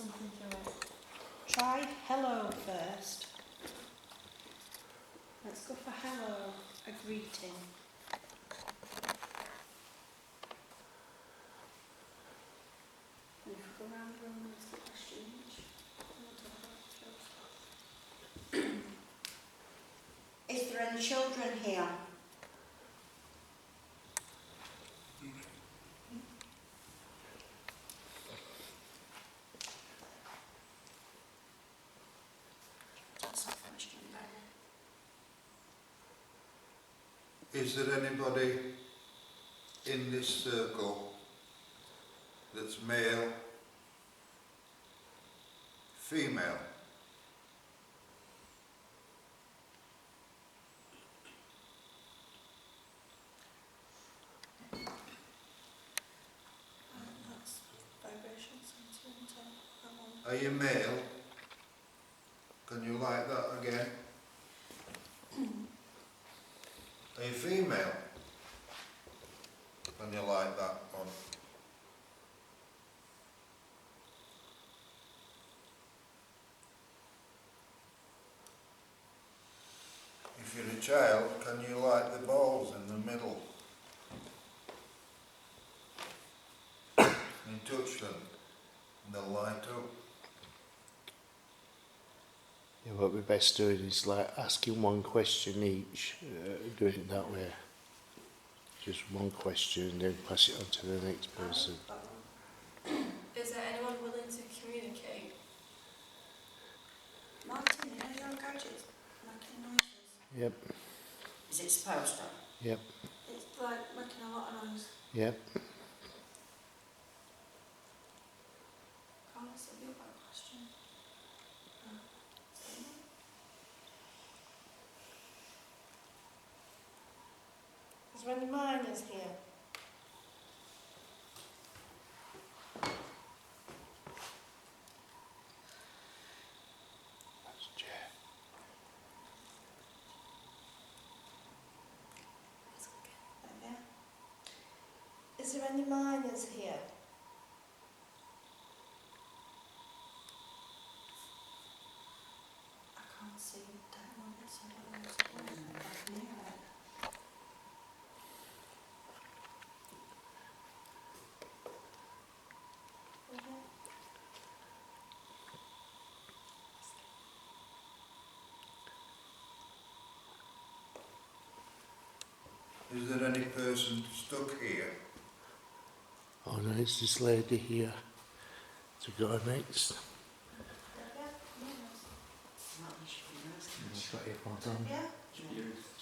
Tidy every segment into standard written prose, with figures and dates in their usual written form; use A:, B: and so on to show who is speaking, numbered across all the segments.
A: something through it. Try hello first. Let's go for hello, a greeting. And if we go round the room and ask a question each, we'll talk about it.
B: Is there any children here? That's a question then.
C: Is there anybody in this circle that's male, female?
A: That's vibration sensor.
C: Are you male? Can you like that again? Are you female? Can you like that one? If you're a child, can you like the balls in the middle? You touch them and they'll light up.
D: Yeah, what we're best doing is like asking one question each, doing it that way. Just one question and then pass it on to the next person.
E: Is there anyone willing to communicate?
A: Martin, you know your gadgets making noises?
D: Yep,
B: Is it supposed to?
D: yep,
A: It's like making a lot of noise.
D: yep.
A: Can't answer you about a question.
E: Is there any minors here?
D: That's a chair.
E: Is there any minors here?
A: I can't see that one. It's a little near it.
C: Is there any person stuck here?
D: Oh no, it's this lady here to go next. She's got earphones on.
A: Yeah?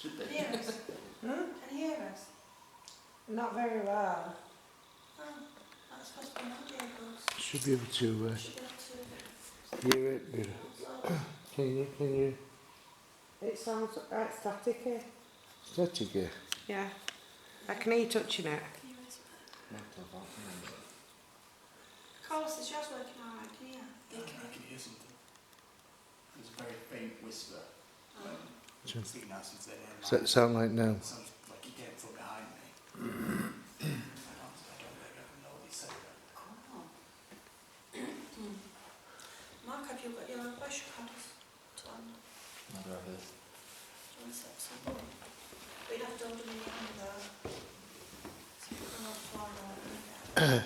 F: Should be.
A: Hear us? Can you hear us?
G: Not very well.
A: Oh, that's supposed to be an audio ghost.
D: Should be able to
A: Should be able to...
D: hear it. Can you?
G: It sounds staticky.
D: Static.
G: Yeah. I can hear you touching it.
A: Carlos, is yours working alright? Can you hear?
F: I can hear something. There's a very faint whisper.
D: Sure.
F: Speaking now since they're near
D: Does that sound like now?
F: It sounds like he came from behind me. I don't really know what he's saying.
A: Mark, have you got your voice recorders on?
F: Not over this.
A: Do you want to set some? We'd have to hold them in the hand though. So you can not fly right.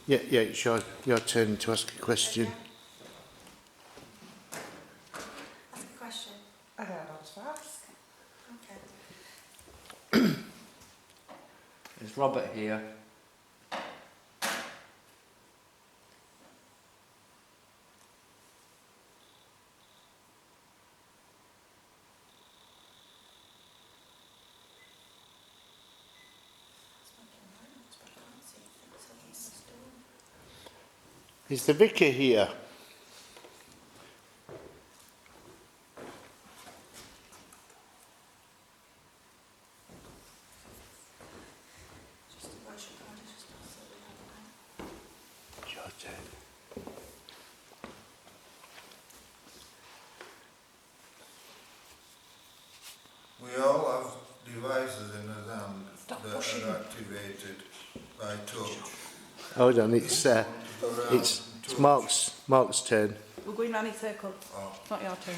D: Yeah, it's your turn to ask a question.
A: Ask a question.
G: I don't know what to ask.
A: Okay.
H: Is Robert here?
D: Is the vicar here?
A: Just a voice recorder, just so we have it.
D: It's your turn.
C: We all have devices in our hand that are activated by touch.
D: Hold on, it's It's Mark's turn.
G: We're going round in circles.
C: Oh,
G: It's not your turn.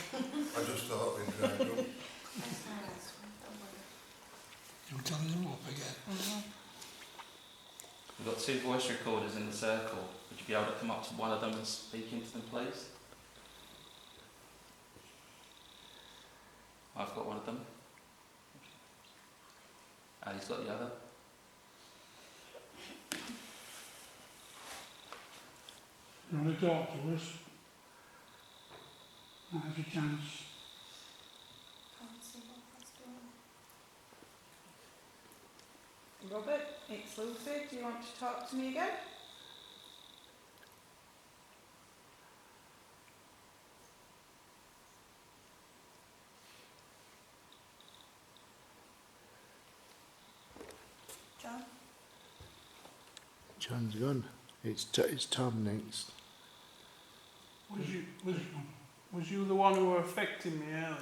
C: I just thought we'd drive up.
F: You're telling them up again.
H: We've got 2 voice recorders in the circle. Would you be able to come up to one of them and speak into them, please? I've got one of them. Ali's got the other.
F: You want to talk to us? Now's your chance.
E: Can't see what that's doing.
G: Robert, it's Lucy. Do you want to talk to me again?
A: John?
D: John's gone. It's Tom next.
F: Was you the one who were affecting me earlier?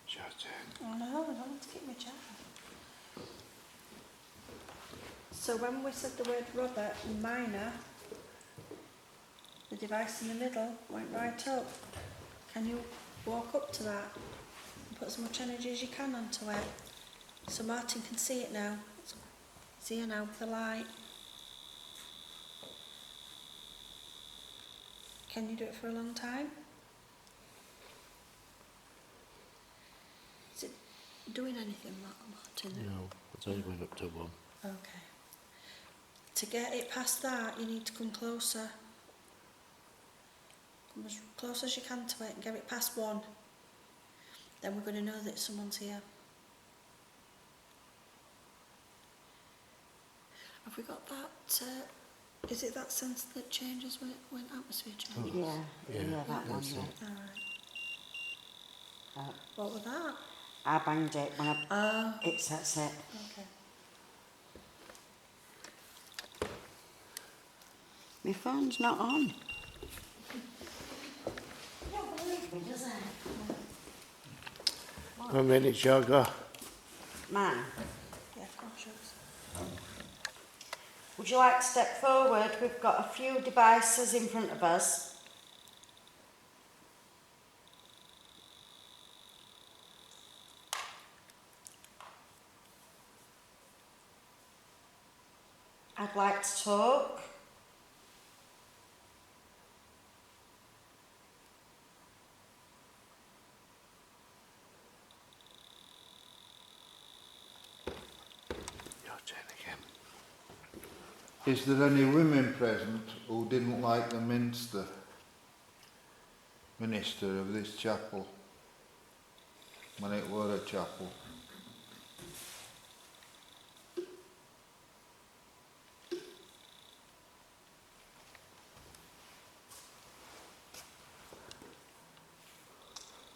D: It's your turn.
A: Oh no, I don't want to keep my chair. So when we said the word Robert and minor, the device in the middle went right up. Can you walk up to that and put as much energy as you can onto it so Martin can see it now? It's here now with the light. Can you do it for a long time? Is it doing anything, Martin?
D: No, it's only went up to 1.
A: Okay. To get it past that, you need to come closer. Come as close as you can to it and get it past 1. Then we're going to know that someone's here. Have we got that? Is it that sense that changes when atmosphere changes?
B: Yeah, that one,
D: that's
B: yeah.
D: it.
A: Alright. What was that?
B: I banged it when I...
A: Oh,
B: That's it.
A: okay.
B: My phone's not on. You don't believe me, does it?
D: 1 minute, Jogger.
B: Mine.
A: Yeah, of course, yours.
B: Would you like to step forward? We've got a few devices in front of us. I'd like to talk.
D: Your turn again.
C: Is there any women present who didn't like the minister of this chapel when it were a chapel?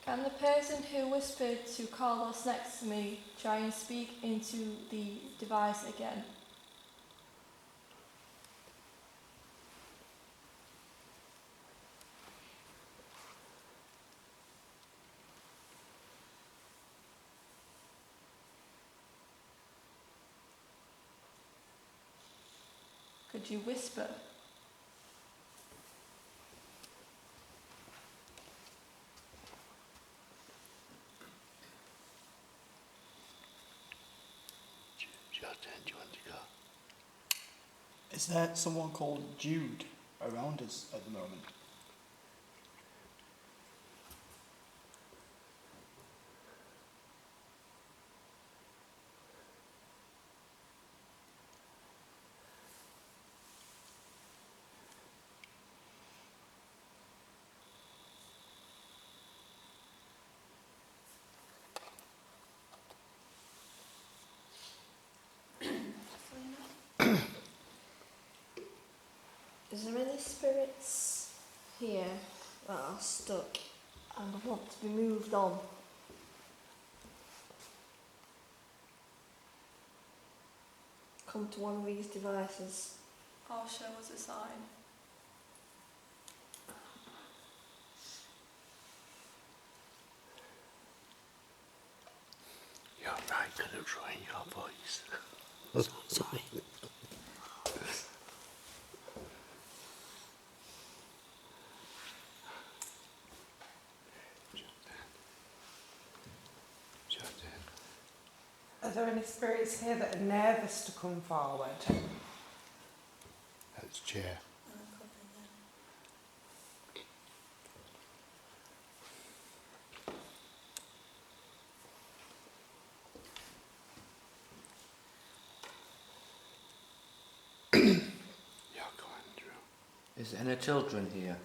E: Can the person who whispered to Carlos next to me try and speak into the device again? Could you whisper?
D: It's your turn. Do you want to go?
F: Is there someone called Jude around us at the moment?
E: Is there any spirits here that are stuck and want to be moved on? Come to one of these devices. Or show us a sign.
D: could have joined your voice.
A: Sorry.
G: Are there any spirits here that are nervous to come forward?
D: That's chair. Yeah, go on, Drew.
I: Is there any children here?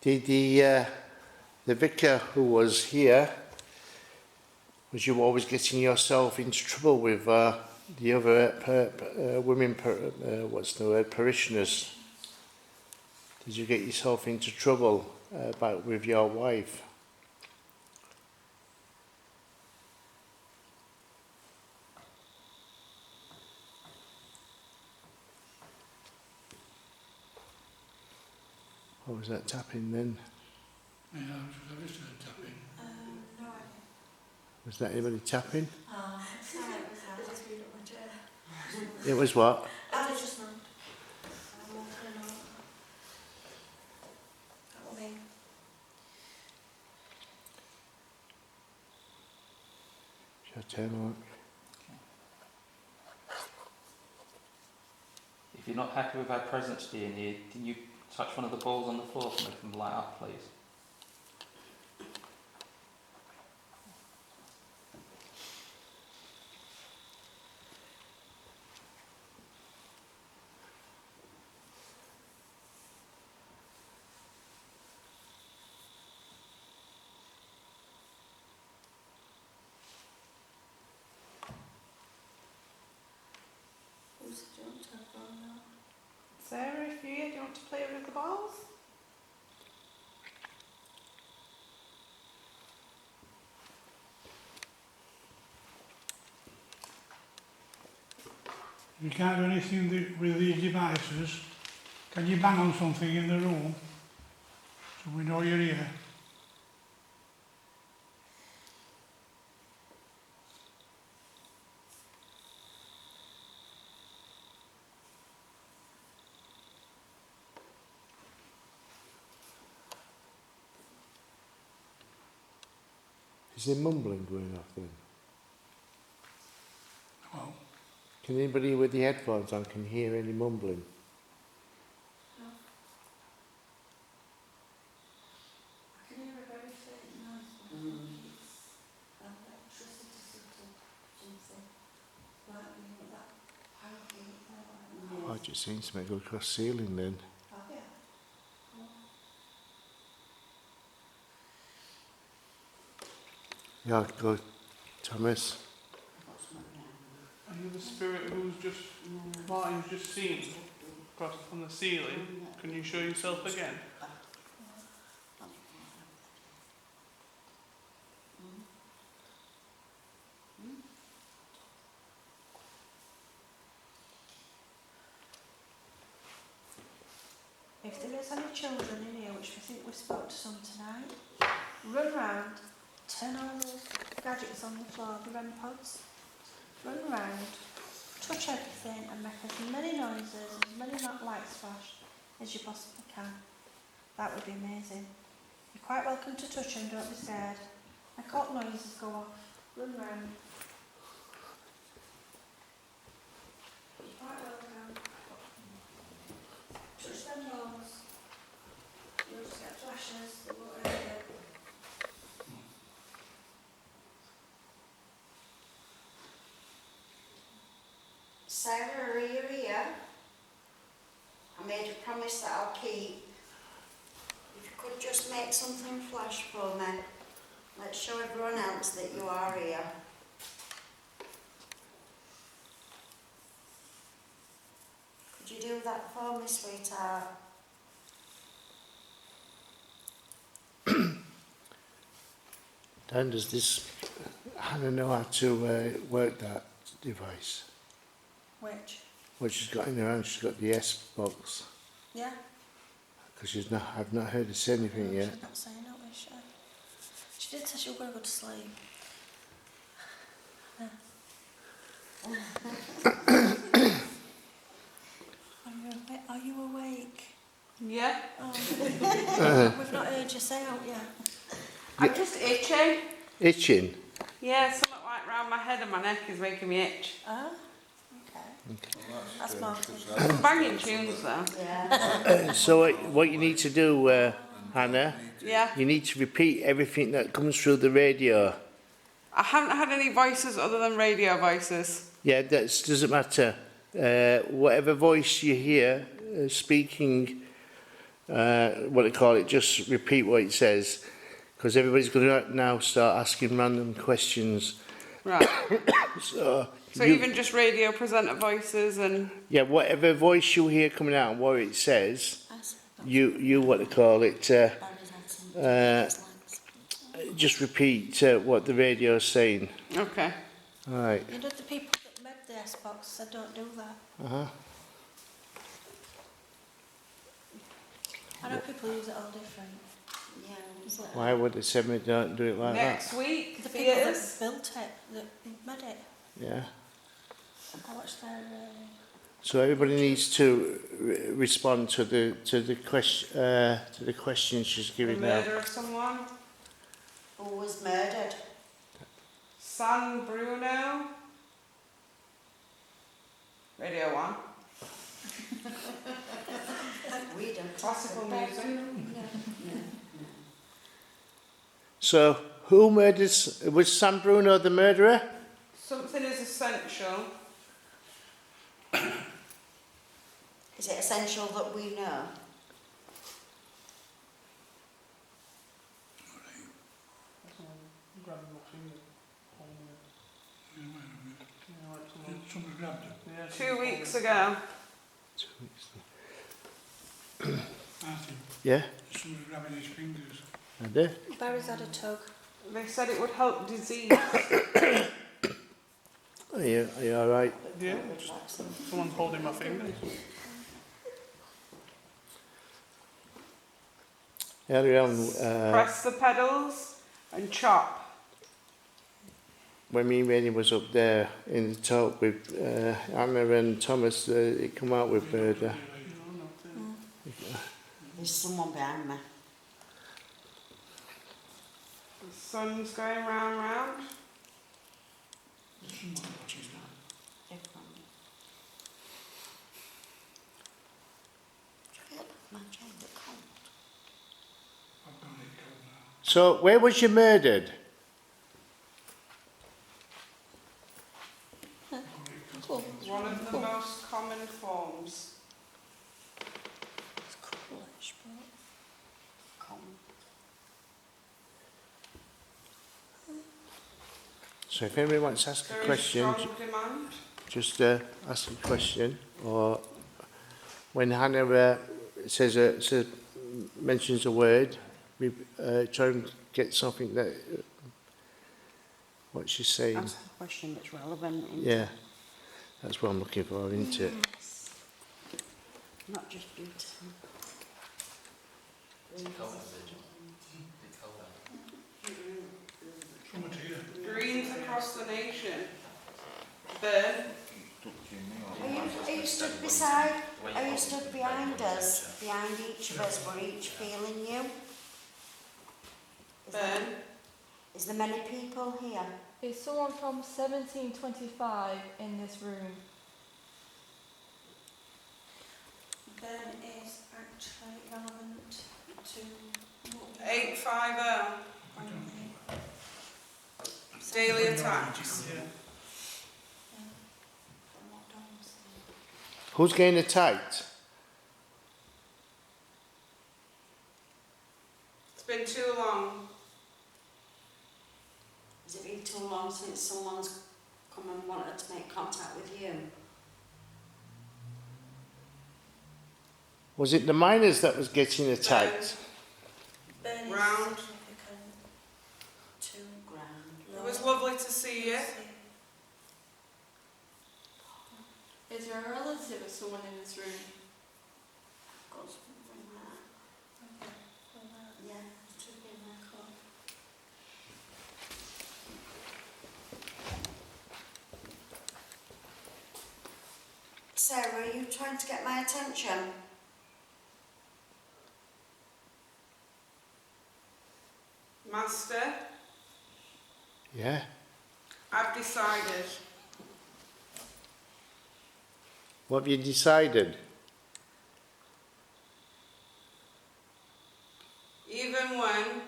D: Did the vicar who was here, was you always getting yourself into trouble with the other women, what's the word, parishioners? Did you get yourself into trouble with your wife? What was that tapping then?
F: Yeah, I just heard tapping.
A: No idea.
D: Was that anybody tapping?
A: Sorry, I just moved up my chair.
D: It was what?
A: I just moved. I'm walking on. That will be.
D: It's your turn, Mark.
H: If you're not happy with our presence being here, can you touch one of the balls on the floor to make them light up, please?
A: Who's it? Do you want to have one now?
G: Sarah, if you're here, do you want to play with the balls?
F: You can't do anything with these devices. Can you bang on something in the room so we know you're here?
D: Is there mumbling going off then?
F: Well,
D: Can anybody with the headphones on can hear any mumbling?
A: No. I can hear a very faint noise, but I think it's electricity something. Might be with that power there.
D: Oh, it just seems to make go across ceiling then.
A: Oh, yeah.
D: Yeah, go, Thomas.
J: And the spirit who's just, Martin's just seen across from the ceiling, can you show yourself again?
A: If there is any children in here, which we think we spoke to some tonight, run round, turn all those gadgets on the floor, the REM pods, run round, touch everything and make as many noises, as many lights flash as you possibly can. That would be amazing. You're quite welcome to touch them, don't be scared. Make all noises go off, run round. You're quite welcome. Touch them balls. You'll just get flashes that won't hurt you.
B: Sarah, are you here? I made a promise that I'll keep. If you could just make something flash for me. Let's show everyone else that you are here. Could you do that for me, sweetheart?
D: Dan, does this Hannah know how to work that device?
A: Which?
D: What she's got in her hand, she's got the S box.
A: Yeah?
D: Because I've not heard her say anything yet.
A: She's not saying it, is she? She did say she was going to go to sleep. Are you awake?
G: Yeah.
A: Oh. We've not heard you say out yet.
G: I'm just itching.
D: Itching?
G: Yeah, something like round my head and my neck is making me itch.
A: Ah, okay. That's Martin.
G: Banging tunes though.
B: Yeah.
D: So what you need to do, Hannah,
G: Yeah.
D: you need to repeat everything that comes through the radio.
G: I haven't had any voices other than radio voices.
D: Yeah, that doesn't matter. Whatever voice you hear speaking, what they call it, just repeat what it says. Because everybody's going to now start asking random questions.
G: Right.
D: So
G: Even just radio presenter voices and...
D: yeah, whatever voice you hear coming out and what it says, you what they call it, just repeat what the radio is saying.
G: Okay.
D: All right.
A: You know the people that made the S-Box said don't do that.
D: Uh-huh.
A: I know people use it all different.
B: Yeah.
A: But
D: Why would they say me don't do it like
G: Next week,
A: the people that
G: theatres.
A: built it, that made it,
D: that? Yeah.
A: I watched their...
D: So everybody needs to respond to the question she's
G: The
D: giving now.
G: murder of someone.
B: Who was murdered?
G: San Bruno. Radio 1.
B: We don't.
G: Classical music.
D: So who murders? Was San Bruno the murderer?
G: Something is essential.
B: Is it essential that we know?
F: Somebody grabbed it.
G: 2 weeks ago.
D: 2 weeks.
F: I think
D: Yeah,
F: somebody grabbing his fingers.
D: I do.
A: Barry's had a tug.
G: They said it would help disease.
D: Are you all right?
J: Yeah, someone's holding my fingers.
D: Earlier on,
G: Press the pedals and chop.
D: when me and Rennie was up there in the talk with Anna and Thomas, it come out with murder.
B: There's someone behind me.
G: The sun's going round and round.
D: So where was you murdered?
G: One of the most common forms.
A: It's coolish, but...
D: So if anybody wants to ask a
G: There is
D: question,
G: strong demand.
D: just ask a question, or when Hannah mentions a word, we try and get something that what she's saying.
B: Ask a question that's relevant.
D: Yeah, that's what I'm looking for, isn't it?
B: Not just beautiful.
F: Somebody here.
G: Greens across the nation. Burn.
B: Are you stood beside? Are you stood behind us? Behind each of us, we're each feeling you.
G: Burn.
B: Is there many people here?
E: Is someone from 1725 in this room?
A: Burn is actually relevant to...
G: 850. Daily attacks.
D: Who's getting attacked?
G: It's been too long.
B: Has it been too long since someone's come and wanted to make contact with you?
D: Was it the miners that was getting attacked?
A: Burn is
G: Round.
A: significant to...
B: Ground.
G: It was lovely to see you.
E: Is there a relative of someone in this room?
B: Got something there.
E: Okay. Well,
B: Yeah, it should be in there. Sarah, are you trying to get my attention?
G: Master,
D: Yeah?
G: I've decided.
D: What have you decided?
G: Even when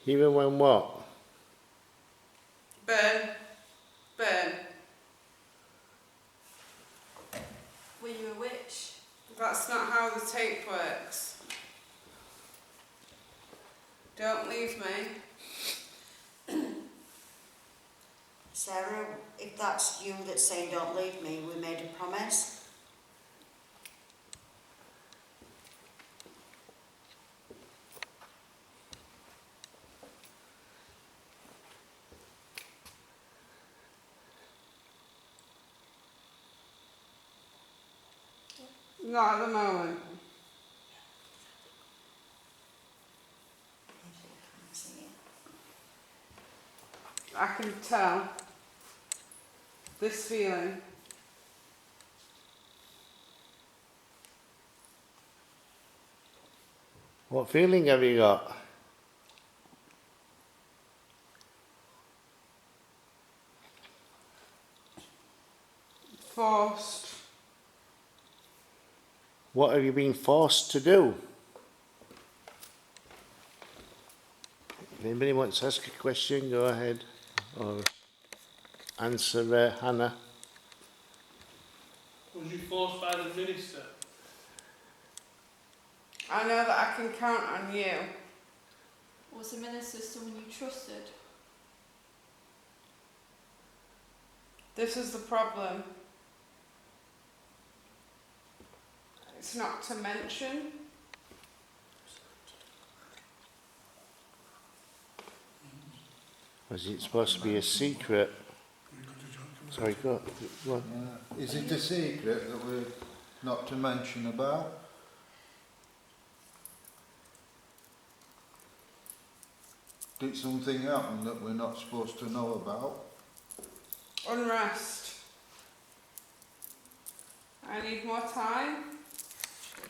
D: Even when what?
G: burn,
E: were you a witch?
G: that's not how the tape works. Don't leave me.
B: Sarah, if that's you that's saying don't leave me, we made a promise.
G: Not at the moment. I can tell this feeling.
D: What feeling have you got?
G: Forced.
D: What have you been forced to do? If anybody wants to ask a question, go ahead. Or answer Hannah.
J: Was you forced by the minister?
G: I know that I can count on you.
E: Was the minister someone you trusted?
G: This is the problem. It's not to mention.
D: Was it supposed to be a secret? Sorry, go on.
C: Yeah. Is it a secret that we're not to mention about? Did something happen that we're not supposed to know about?
G: Unrest. I need more time.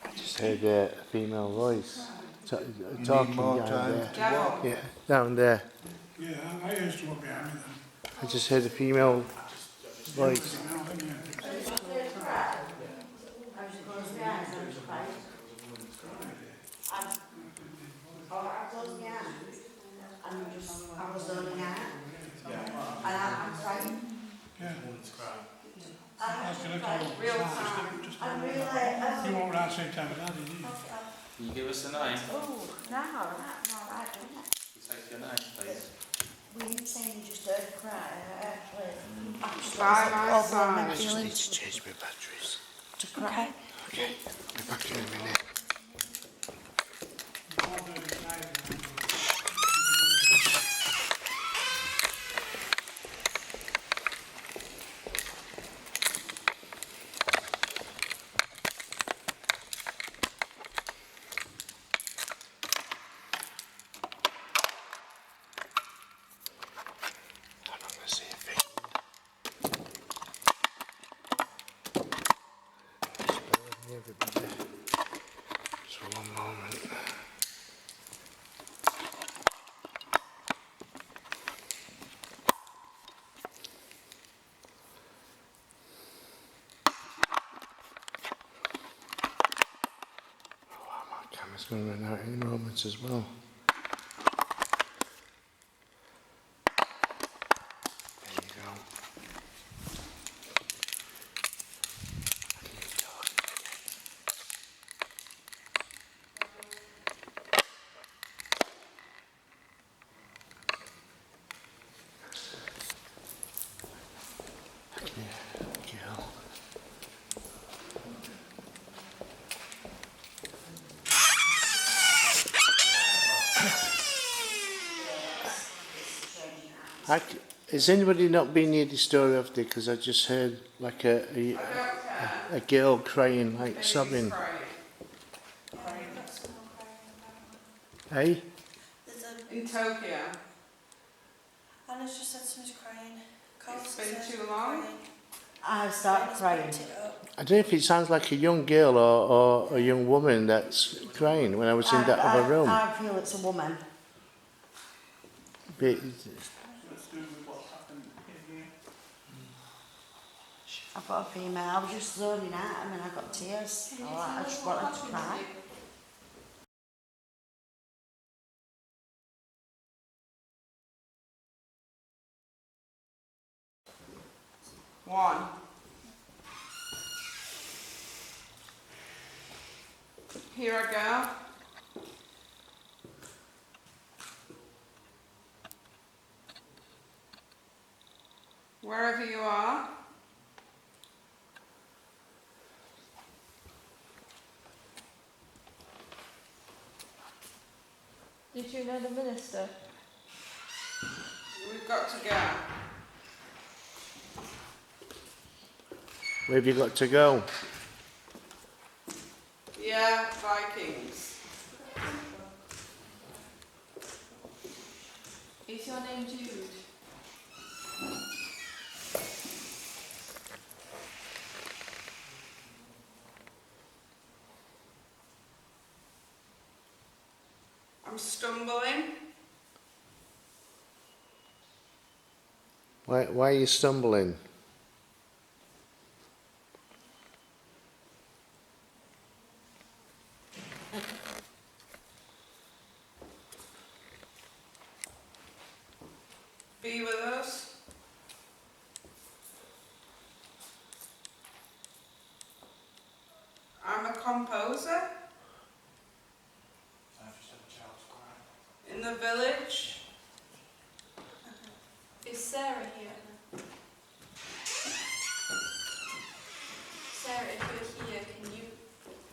D: I just heard a female voice
C: You
D: talking
C: need more
D: down
C: time
D: there.
C: to what?
D: Yeah, down there.
F: Yeah, I used to look behind me
D: I just heard a female voice.
F: then. Now, didn't you?
B: I closed my eyes and I was zoning out. And I'm crying.
F: Yeah.
B: I'm
F: That's going to come.
G: Real time.
B: I'm really,
F: You won't round same time as that, did you?
H: Can you give us a name?
B: oh, no, that's not right, isn't it?
H: You take your name, please.
B: Were you saying you just heard a cry? Actually,
G: By my
B: overwhelming
G: side.
D: I just
B: feeling
D: need to change my batteries.
B: to cry.
D: Okay, be back in a minute. I'm not going to see a thing. Just bear with me, everybody. Just one moment. Oh, wow, my camera's going to run out any moment as well. There you go. Keep going. Yeah, go. Has anybody not been near the story of the? Because I just heard like
J: I don't care.
D: a girl crying, like
J: Baby's
D: sobbing.
J: crying.
A: Yeah, we've got someone crying apparently.
D: Hey?
A: There's a...
J: In Tokyo.
A: Anna's just said someone's crying. Carl's
J: It's been
A: said
J: too long.
A: crying.
B: I start
A: Anna's
B: crying.
A: picked it up.
D: I don't know if it sounds like a young girl or a young woman that's crying when I was in that other room.
B: I feel it's a woman.
D: But
J: Let's do with what's happened here.
B: I've got a female. I was just zoning out and then I got tears. I just wanted to cry.
J: One. Here I go. Wherever you are.
E: Did you know the minister?
J: We've got to go.
D: where have you got to go?
J: Yeah, Vikings.
E: Is your name Jude?
J: I'm stumbling.
D: Why are you stumbling?
J: Be with us. I'm a composer in the village.
E: Is Sarah here? Sarah, if you're here, can you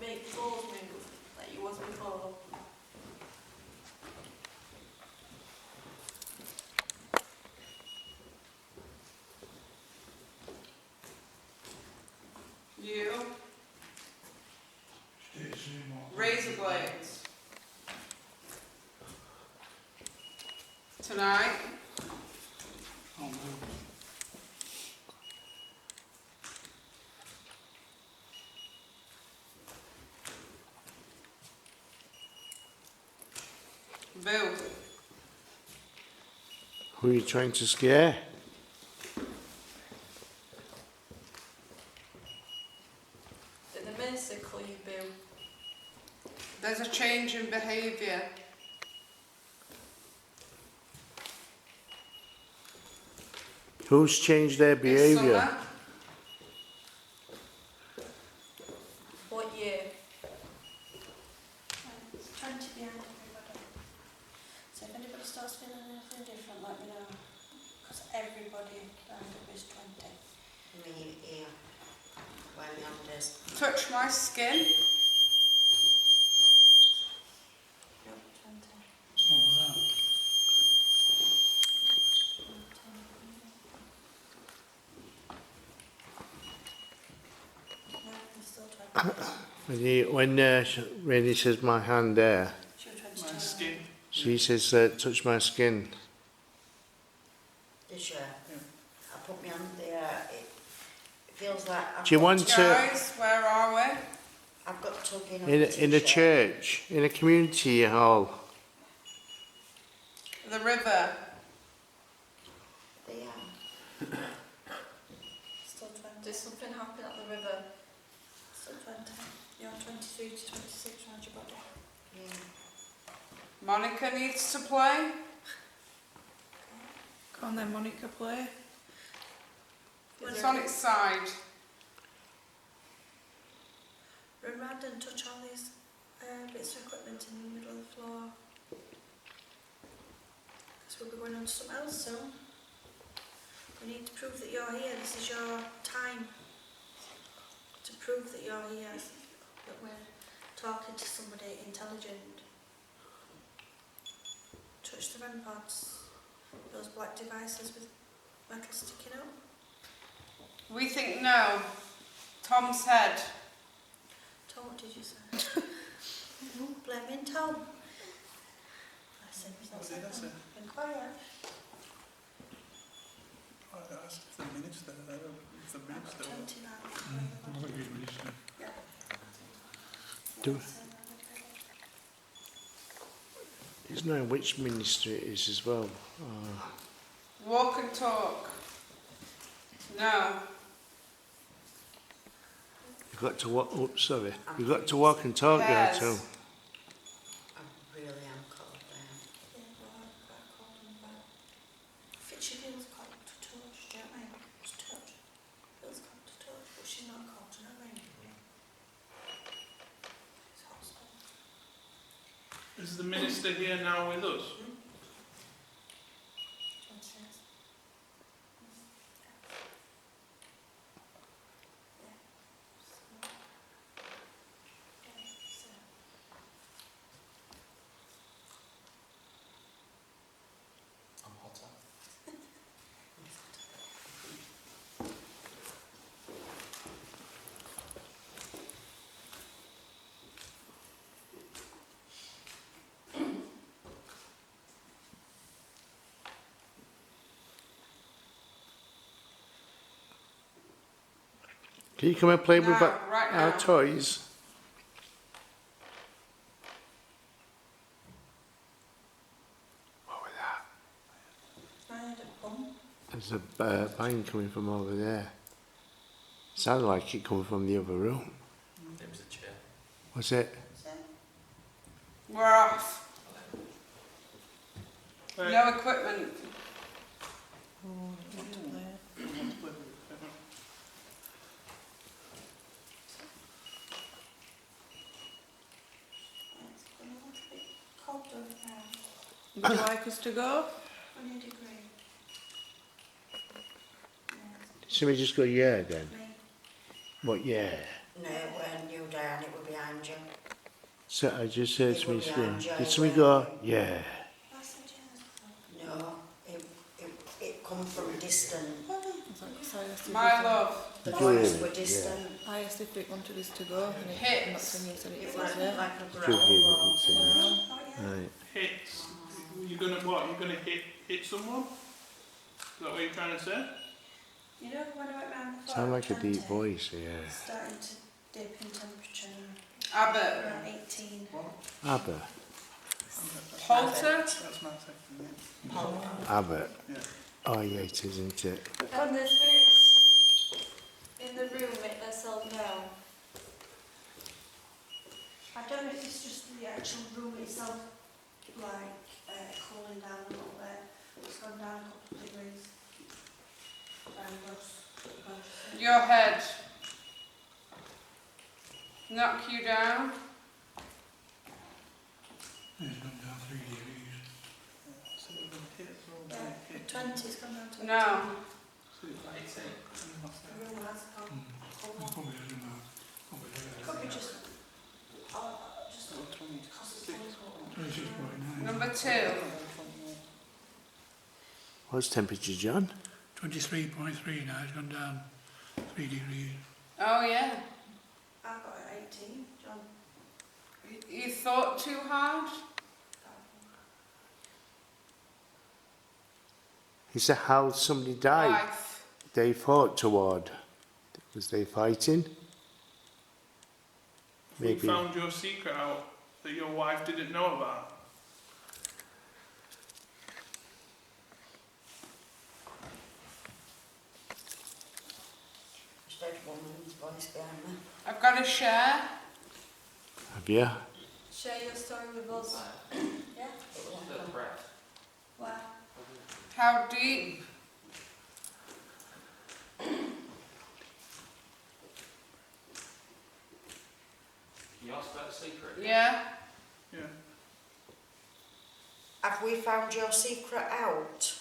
E: make the balls move like you was before?
J: You. Razor blades. Tonight. Boo.
D: Who are you trying to scare?
E: Did the minister call you Bill?
J: There's a change in behaviour.
D: Who's changed their
J: This
D: behaviour?
J: summer.
E: What year?
A: It's 20 behind everybody. So if anybody starts feeling anything different, let me know. Because everybody behind it is 20.
B: Me here. Where my hand is.
J: Touch my skin.
A: Yep, 20. No, it's still 20.
D: When Rainey says my hand there,
A: She was
J: My
A: 22.
J: skin.
D: she says touch my skin.
B: Did you? I put my hand there. It feels like I've
D: Do you
B: got
D: want to
J: Guys, where are we?
B: I've got tugging on
D: in
B: the
D: in a
B: t-shirt.
D: church, in a community hall?
J: The river.
B: They are.
A: Still 20.
E: Did something happen at the river?
A: Still 20. You're 23 to 26 around your body.
B: Yeah.
J: Monica needs to play.
G: Come on then, Monica, play.
J: It's on its side.
A: Run round and touch all these bits of equipment in the middle of the floor. Because we'll be going on to something else soon. We need to prove that you're here. This is your time to prove that you're here. That we're talking to somebody intelligent. Touch the REM pods. those black devices with metal sticking up?
G: We think no. Tom said.
A: Tom, what did you say? Blaming Tom. Bless him, he's not
J: What did I say?
A: been quiet.
J: I asked if the minister, if the
A: I've
J: minister
A: got
J: was.
A: 20 now.
F: I'll let you minister.
A: Yeah.
D: Do- He's knowing which minister it is as well.
G: Walk and talk. No.
D: You've got to walk. Oh, sorry. You've got to walk and talk there
G: Yes.
D: too.
B: I really am cold down.
A: Yeah, well, I'm quite cold and bad. She feels cold to touch, do you know what I mean? Just touch. Feels cold to touch, but she's not cold, do you know what I mean? It's hot stuff.
J: Is the minister here now with us?
A: Downstairs.
H: I'm hotter.
D: Can you come and play with
G: No, right
D: our
G: now.
D: toys? What was that?
A: I had a bump.
D: There's a bang coming from over there. Sounded like it coming from the other room.
H: It was a chair.
D: Was it?
G: We're off.
J: Right.
G: No equipment.
A: It's going a little bit colder now.
G: Would you like us to go?
A: 20 degrees. Yeah,
D: Somebody just go, yeah, then.
A: me.
D: What, yeah?
B: No, when you down, it will behind you.
D: So I just heard
B: It
D: somebody
B: will be
D: scream.
B: Angela,
D: Did somebody
B: well.
D: go, yeah?
A: I said yes.
B: No, it come from distant.
G: My love.
B: The
D: Did you hear
B: voice
D: it?
B: were distant.
K: I asked if it wanted us to go, and
G: Hits.
K: that's when you said it
B: It
K: was
B: went
K: yeah.
B: like a
D: Did you hear
B: growl.
D: what he said?
A: Oh, yeah.
D: Right.
J: Hits. You're gonna what? You're gonna hit someone? Is that what you're trying to say?
A: You know when I went round the
D: Sound like a
A: Atlantic,
D: deep voice, yeah.
A: it's starting to dip in temperature.
G: Abbott.
A: Around 18.
D: Abbott.
G: Halter.
J: That's my second name.
D: Abbott.
J: Yeah.
D: Oh, yeah, it is, isn't it?
E: And the spirits in the room make themselves known.
A: I don't know if it's just the actual room itself, like cooling down a little bit. It's gone down a couple of degrees.
G: Your head. Knock you down.
F: It's gone down 3 degrees.
J: So we're gonna hit, so we're
A: Yeah,
J: gonna hit.
A: 20's gone down to 18.
G: No.
J: So it's like 18.
A: The room has gone.
F: It probably doesn't know. Probably
A: Could be just. Just
J: So 26.
A: because it's cold.
F: 26.9.
G: Number 2.
D: What's temperature, John?
F: 23.3 now, it's gone down 3 degrees.
G: Oh yeah.
A: I've got it 18, John.
G: You thought too hard?
D: He said how somebody died.
G: Life.
D: They fought toward. Was they fighting?
J: We
D: Maybe.
J: found your secret out that your wife didn't know about.
B: Just heard a woman's voice behind me.
G: I've got to share.
D: Have you?
A: Share your story with us. Yeah?
H: The breath.
A: Wow.
G: How deep?
H: You asked about the secret?
G: Yeah.
J: Yeah.
B: Have we found your secret out?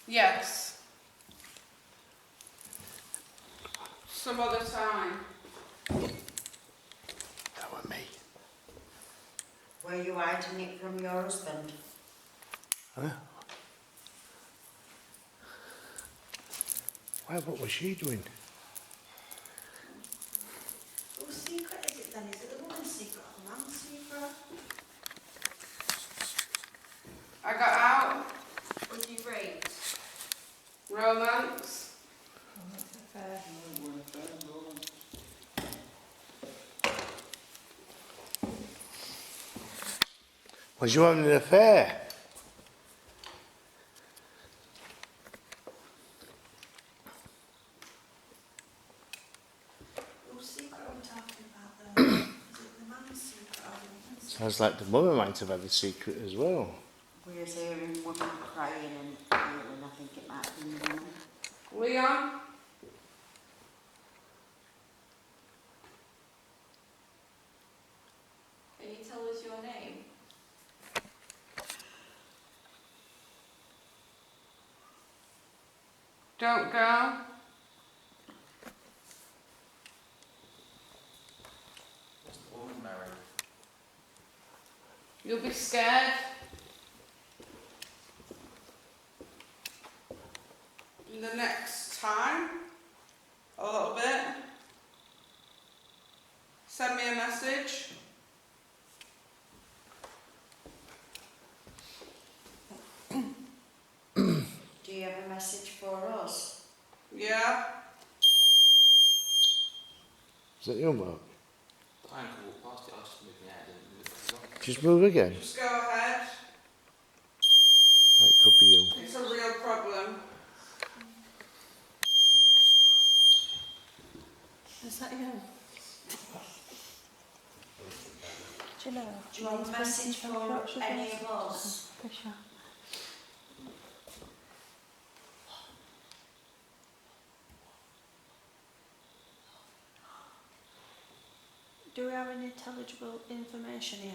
G: Yes. Some other time.
D: That was me.
B: Were you hiding it from your husband?
D: Huh? Why, what was she doing?
B: Whose secret is it then? Is it the woman's secret or the man's secret?
J: I got out.
G: Was you raped?
J: Romance.
G: Oh, that's a fair.
D: Was you having an affair?
B: Whose secret are we talking about then? Is it the man's secret or the woman's secret?
D: Sounds like the mother might have had a secret as well.
B: We was hearing women crying and I think it might have been the woman.
J: Leon.
E: Can you tell us your name?
J: Don't go.
H: Is the woman married?
J: You'll be scared. The next time, a little bit. Send me a message.
B: Do you have a message for us?
J: Yeah.
D: Is that your mark?
H: I can walk past it, I'll just move my head and look at the clock.
D: Just move again.
J: Just go ahead.
D: That could be you.
J: It's a real problem.
A: Is that you? Do you know?
B: Do you want a message for any of us?
A: Pressure. Do we have any intelligible information here?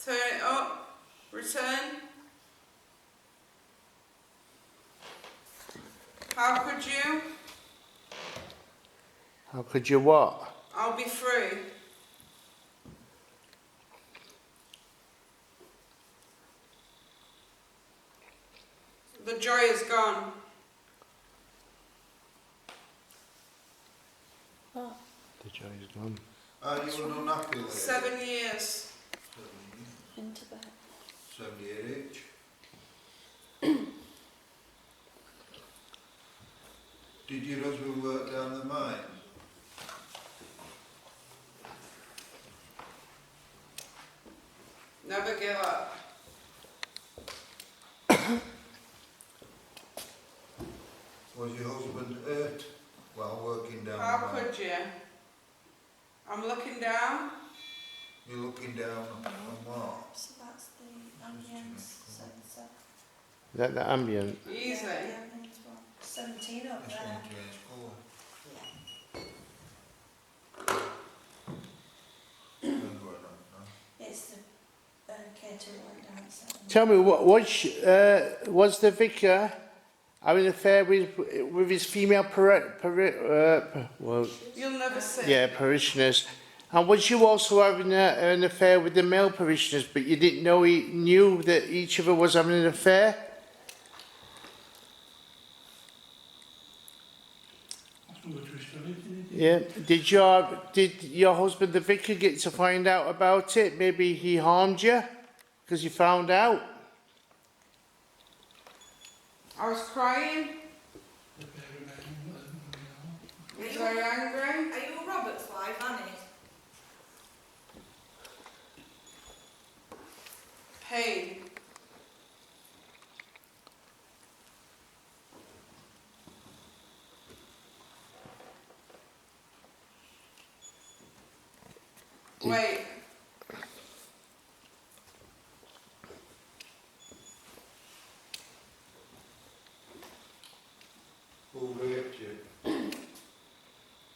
J: Turn it up. Return. How could you?
D: How could you what?
J: I'll be free. The joy is gone.
A: What?
D: The joy is gone.
C: Are you an unhappy lady?
J: 7 years.
A: Into bed.
C: 78 each. Did your husband work down the mine?
J: Never give up.
C: Was your husband hurt while working down
J: How
C: the mine?
J: could you? I'm looking down.
C: You're looking down on what?
B: So that's the ambience sensor.
D: Is that the ambient?
J: Easy.
B: Yeah, the ambience one. 17 up
C: This
B: there.
C: one change colour.
B: Yeah.
C: Depends what that,
B: It's the catering one down at
D: Tell me, was the vicar having an affair with his female
J: You'll never see.
D: yeah, parishioners? And was you also having an affair with the male parishioners, but you didn't know he knew that each of them was having an affair?
F: That's not a twist on it, isn't it?
D: Yeah. Did your husband, the vicar, get to find out about it? Maybe he harmed you because you found out.
J: I was crying.
F: The pair of men,
J: Was I angry?
K: Are you Robert's wife, Annie?
J: Pain. Wait.
C: Who raped you?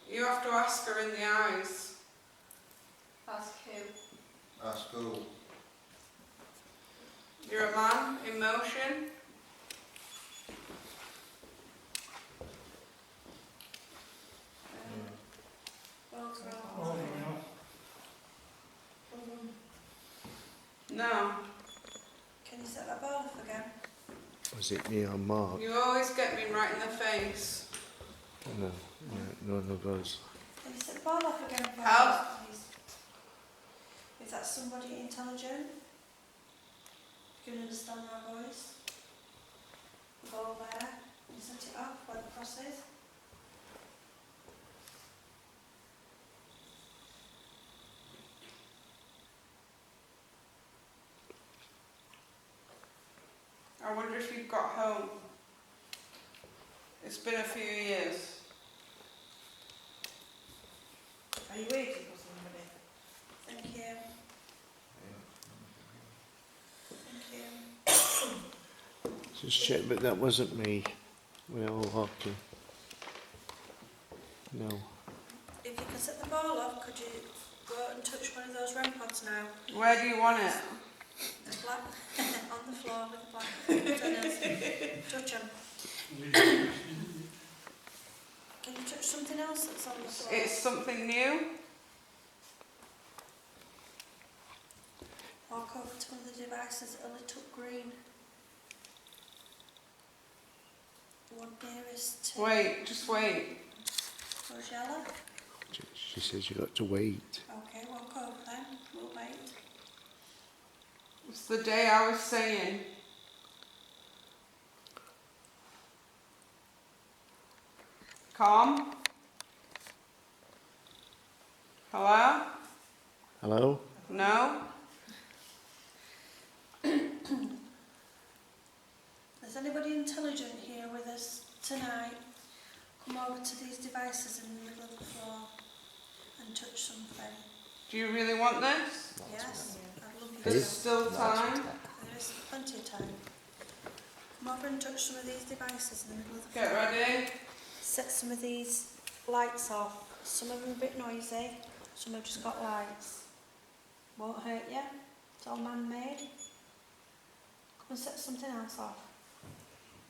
J: You have to ask her in the eyes.
E: Ask who?
C: Ask who?
J: You're a man in motion.
F: Oh, yeah.
J: No.
B: Can you set that both?
D: was it me or Mark?
G: You always get me right in the face.
D: No, none of us.
A: Can you set the ball off again for
G: Help.
A: us, please? Is that somebody intelligent? You can understand my voice? The ball there. You set it off where the cross is.
G: I wonder if you've got home. It's been a few years. Are you waiting for somebody?
A: Thank you. Thank you.
D: Just check, but that wasn't me. We're all walking. No.
A: If you can set the ball off, could you go out and touch one of those REM pods now?
G: Where do you want it?
A: The black on the floor with the black tennis. Touch them. Can you touch something else that's on the floor?
G: It's something new.
A: Walk over to one of the devices that are lit up green. The one nearest to...
G: Wait, just wait.
A: Goes yellow.
D: She says you got to wait.
A: Okay, walk over then. We'll wait.
G: It's the day I was saying. Calm. Hello?
D: Hello?
G: No?
A: Is anybody intelligent here with us tonight? Come over to these devices in the middle of the floor and touch something.
G: Do you really want this?
A: Yes? I'd love you
G: There's
A: to.
G: still time.
A: There is plenty of time. Come over and touch some of these devices in the middle of the
G: Get
A: floor.
G: ready.
A: Set some of these lights off. Some of them are a bit noisy, some have just got lights. Won't hurt you. It's all man-made. Come and set something else off.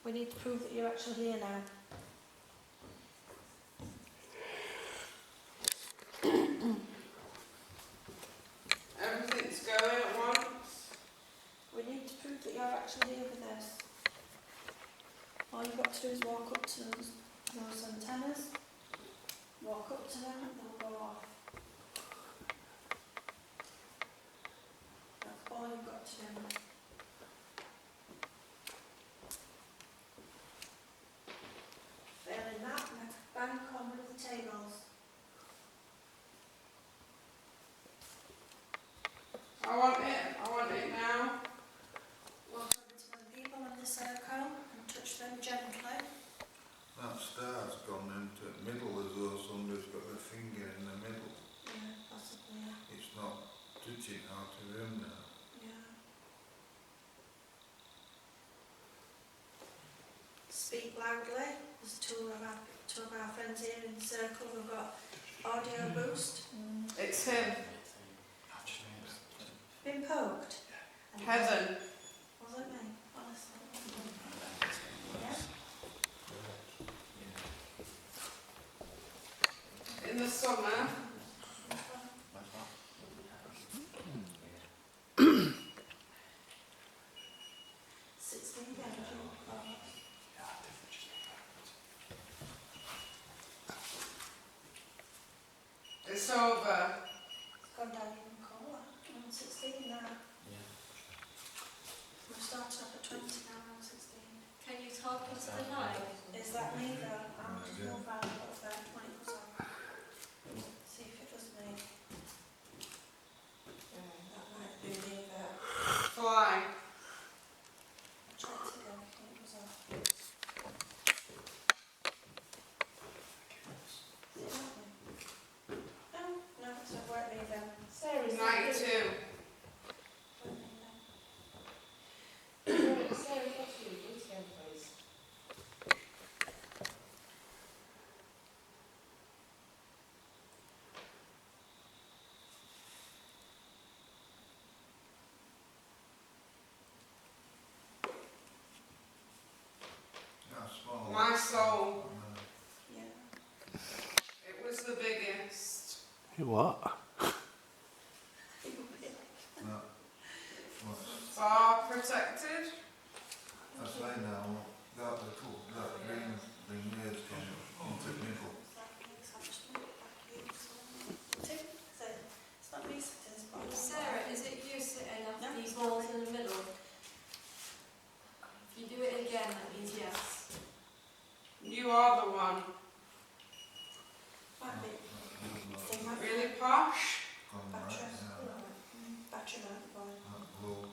A: We need to prove that you're actually here now.
G: Everything's going at once.
A: We need to prove that you're actually here with us. All you've got to do is walk up to those antennas, walk up to them and they'll go off. That's all you've got to do. Failing that, bang on one of the tables.
G: I want it now.
A: Walk over to the people in the circle and touch them gently.
C: That star's gone into the middle as though somebody's got their finger in the middle.
A: Yeah, possibly, yeah.
C: It's not touching out of him now.
A: Yeah. Speak loudly. There's two of our friends here in the circle who've got audio boost.
G: It's him.
A: Been poked?
G: Heaven.
A: Was it me? Honestly. Yeah.
G: In the summer. It's over.
A: It's gone down even cooler. I'm 16 now. We're starting off at 20 now, I'm 16.
E: Can you talk into the mic?
A: Is that me though? I'm just more valuable up there when it goes on. See if it does me. That might be me there.
G: Fly.
A: Try it again when it goes off. Is it not me? No, it's not work me then.
E: Sarah's
G: 92.
A: Work me then.
E: Sarah, what's your again, please?
C: That's small.
G: My soul.
A: Yeah.
G: It was the biggest.
D: What?
C: No. What's,
G: Far protected.
C: that's fine now. That little, that green thing there's come into the middle.
A: It's not me sitting, it's not
E: Sarah, is it you sitting after these balls in the middle? If you do it again, that means yes.
G: You are the one. Really posh?
C: Gone right now.
A: Battery man boy.
C: That low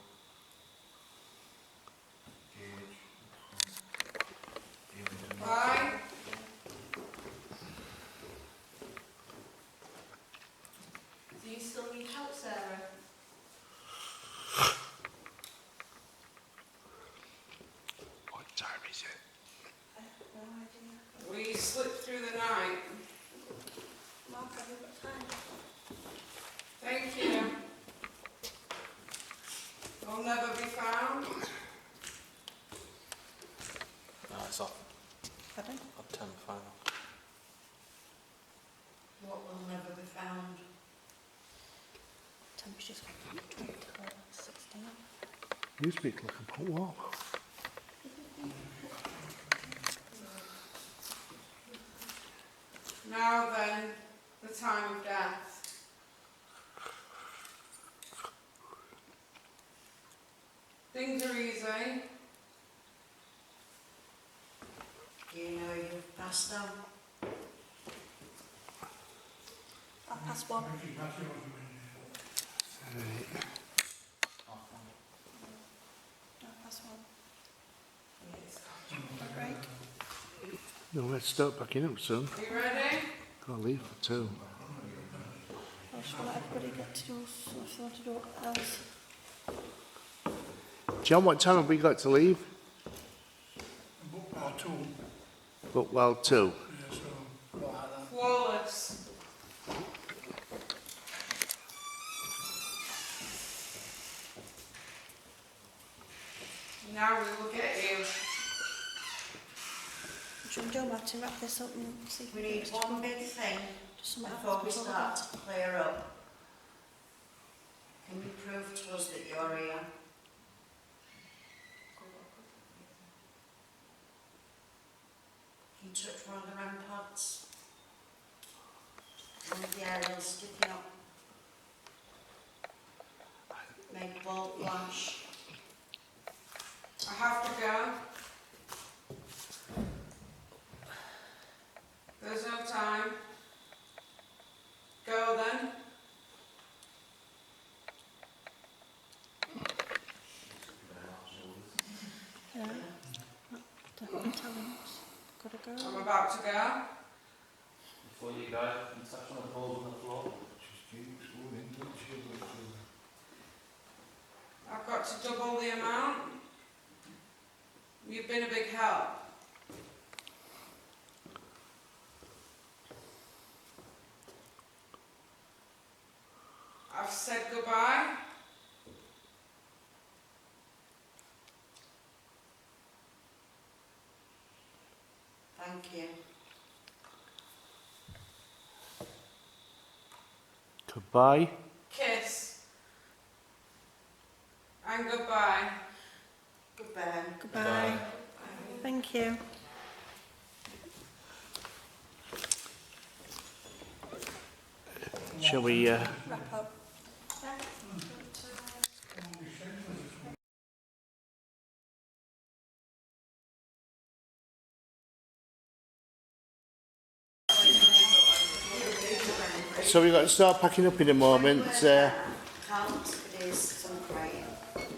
C: gauge.
G: Bye.
E: Do you still need help, Sarah?
D: What time is it?
A: No idea.
G: We slipped through the night.
A: Mark, have you got time?
G: Thank you. Will never be found.
H: No, it's off.
A: Pardon?
H: I've turned the phone off.
B: What will never be found?
A: Temperature's gone from 20 to 16.
D: You speak like a put what?
G: Now then, the time of death. Things are easy.
B: Do you know you've passed on?
A: I'll pass one. I'll pass one. Break.
D: No, let's start packing up soon.
G: Are you ready?
D: Gotta leave for 2.
A: I'll just let everybody get to do something if they want to do else.
D: John, what time have we got to leave?
F: Book or two.
D: But well, 2.
F: Yeah, so.
G: Flawless. Now we will get you.
A: Do you want to wrap this up and see if
B: We need one big thing
A: just something
B: before we
A: else
B: start to clear up. Can you prove to us that you're here? Can you touch one of the REM pods? One of the aerials sticking up. Make bolt flash.
G: I have to go. There's no time. Go then.
A: Yeah. Definitely tell them. Gotta go.
G: I'm about to go.
H: Before you go, can you touch on the balls on the floor?
C: Just keeps going, doesn't she?
G: I've got to double the amount. You've been a big help. I've said goodbye.
B: Thank you.
D: Goodbye.
G: Kiss. And goodbye.
B: Goodbye.
A: Goodbye. Thank you.
D: Shall we
A: Wrap up.
D: So we've got to start packing up in a moment.
B: Count, it is some praying.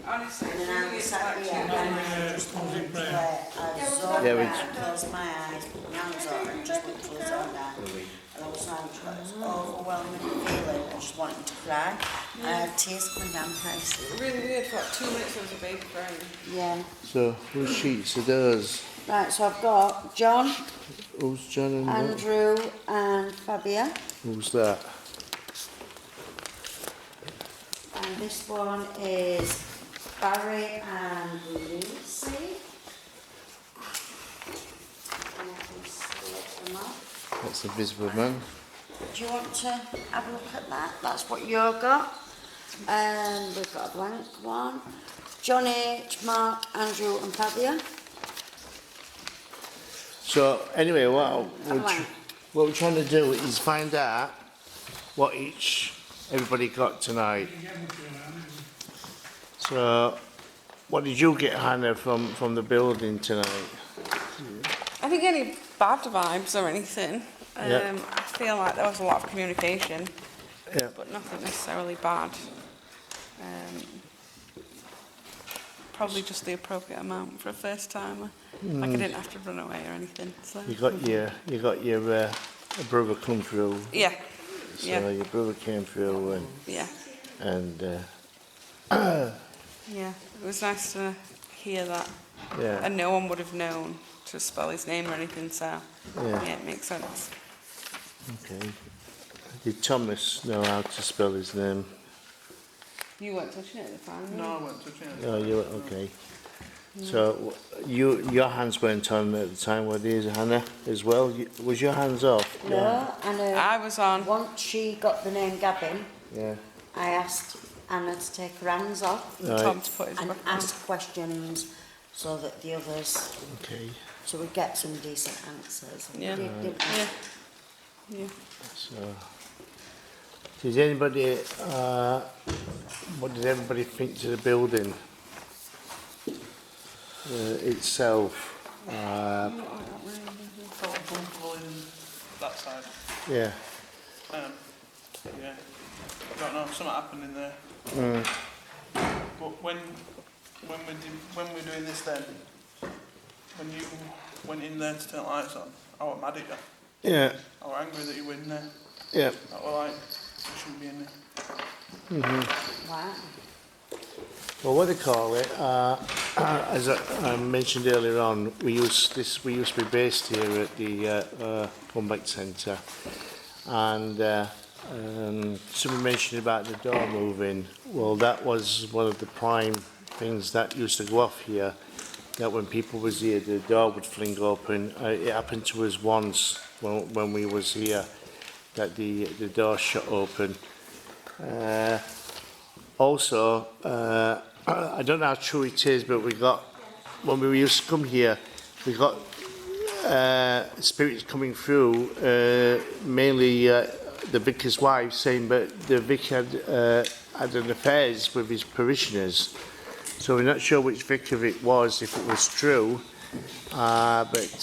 G: Honestly,
B: And
G: it's
B: then I'm
G: really
B: sat here
G: touching.
B: and I just want to pray. I zone
D: Yeah, we-
B: out, close my eyes, put my hands on and just want to zone out. And all of a sudden I've got this overwhelming feeling, I just wanted to cry. I had tears coming down my face.
G: Really weird for like 2 minutes there was a baby crying.
B: Yeah.
D: So, whose sheets are those?
B: Right, so I've got John,
D: Who's John and what?
B: Andrew and Fabia.
D: Who's that?
B: And this one is Barry and Lucy. And I can select them up.
D: That's the visible man.
B: Do you want to have a look at that? That's what you've got. And we've got a blank one. John H, Mark, Andrew and Fabia.
D: So anyway,
B: Come on.
D: what we're trying to do is find out what everybody got tonight. So, what did you get, Hannah, from the building tonight?
G: I think any bad vibes or anything.
D: Yeah.
G: I feel like there was a lot of communication,
D: Yeah.
G: but nothing necessarily bad. Probably just the appropriate amount for a first timer. Like I didn't have to run away or anything. So.
D: You got your brother come through.
G: Yeah.
D: So
G: Yeah.
D: your brother came through
G: Yeah.
D: and
G: Yeah. It was nice to hear that.
D: yeah.
G: And no one would have known to spell his name or anything, so
D: Yeah.
G: it makes sense.
D: Okay. Did Thomas know how to spell his name?
G: You weren't touching it at the time,
J: No, I won't touch it.
D: Oh, you okay. So your hands weren't on at the time, were they, Hannah, as well? Was your hands off?
B: No, and
G: I was on.
B: once she got the name Gavin,
D: Yeah.
B: I asked Anna to take her hands off
D: Right.
G: Tom to put his
B: and
G: back on.
B: ask questions so that the others,
D: Okay.
B: so we get some decent answers. And we
G: Yeah.
B: did, didn't we?
G: Yeah. Yeah.
D: So, does anybody? What did everybody think to the building itself?
J: Felt comfortable in that side.
D: Yeah.
J: Yeah. I don't know, something happened in there. But when we're doing this then, when you went in there to turn the lights on, I was mad at you.
D: Yeah.
J: I was angry that you were in there.
D: Yeah.
J: I was like, you shouldn't be in there.
B: Wow.
D: Well, what they call it, as I mentioned earlier on, we used to be based here at the Comeback Centre, and someone mentioned about the door moving. Well, that was one of the prime things that used to go off here, that when people was here, the door would fling open. It happened to us once when we was here, that the door shut open. Also, I don't know how true it is, but when we used to come here, we got spirits coming through, mainly the vicar's wife saying, but the vicar had an affairs with his parishioners. So we're not sure which vicar it was, if it was true, but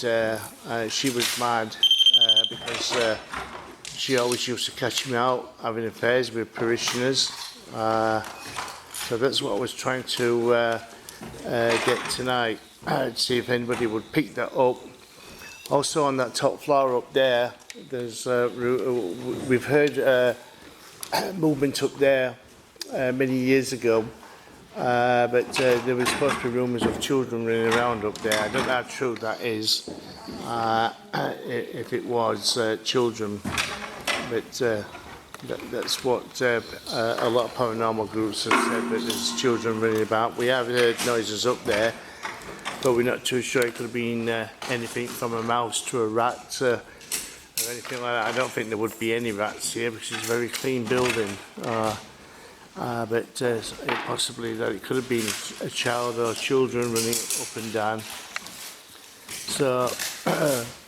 D: she was mad because she always used to catch me out having affairs with parishioners. So that's what I was trying to get tonight, to see if anybody would pick that up. Also on that top floor up there, there's we've heard movement up there many years ago, but there was supposed to be rumours of children running around up there. I don't know how true that is, if it was children, but that's what a lot of paranormal groups have said, that there's children running about. We have heard noises up there, but we're not too sure. It could have been anything from a mouse to a rat or anything like that. I don't think there would be any rats here because it's a very clean building. But possibly that it could have been a child or children running up and down. So,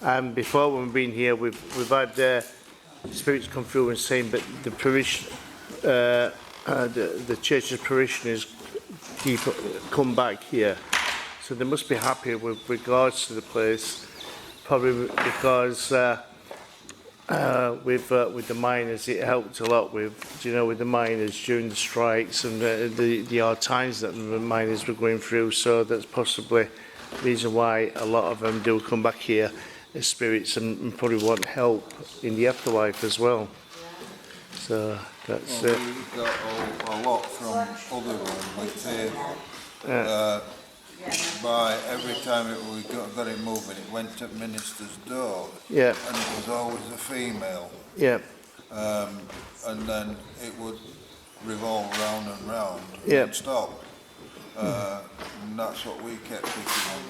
D: and before when we've been here, we've had spirits come through and saying, but the the church's parishioners come back here, so they must be happy with regards to the place, probably because with the miners it helped a lot with, with the miners during the strikes and the hard times that the miners were going through. So that's possibly the reason why a lot of them do come back here as spirits and probably want help in the afterlife as well. So that's it.
C: We got a lot from other ones. Like say, by every time we got it moving, it went to minister's door.
D: Yeah.
C: And it was always a female.
D: Yeah.
C: And then it would revolve round and round
D: Yeah.
C: and stop. And that's what we kept picking on.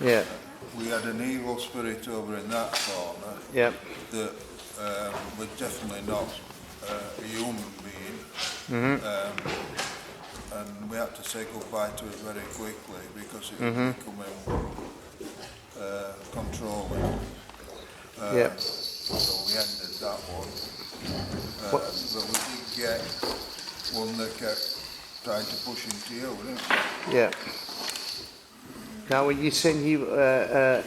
D: Yeah.
C: We had an evil spirit over in that corner.
D: Yeah.
C: That was definitely not a human being. And we had to say goodbye to it very quickly because it was becoming controlling.
D: Yeah.
C: So we ended that one. But we did get one that kept trying to push into you, didn't we?
D: Yeah. Now, when you say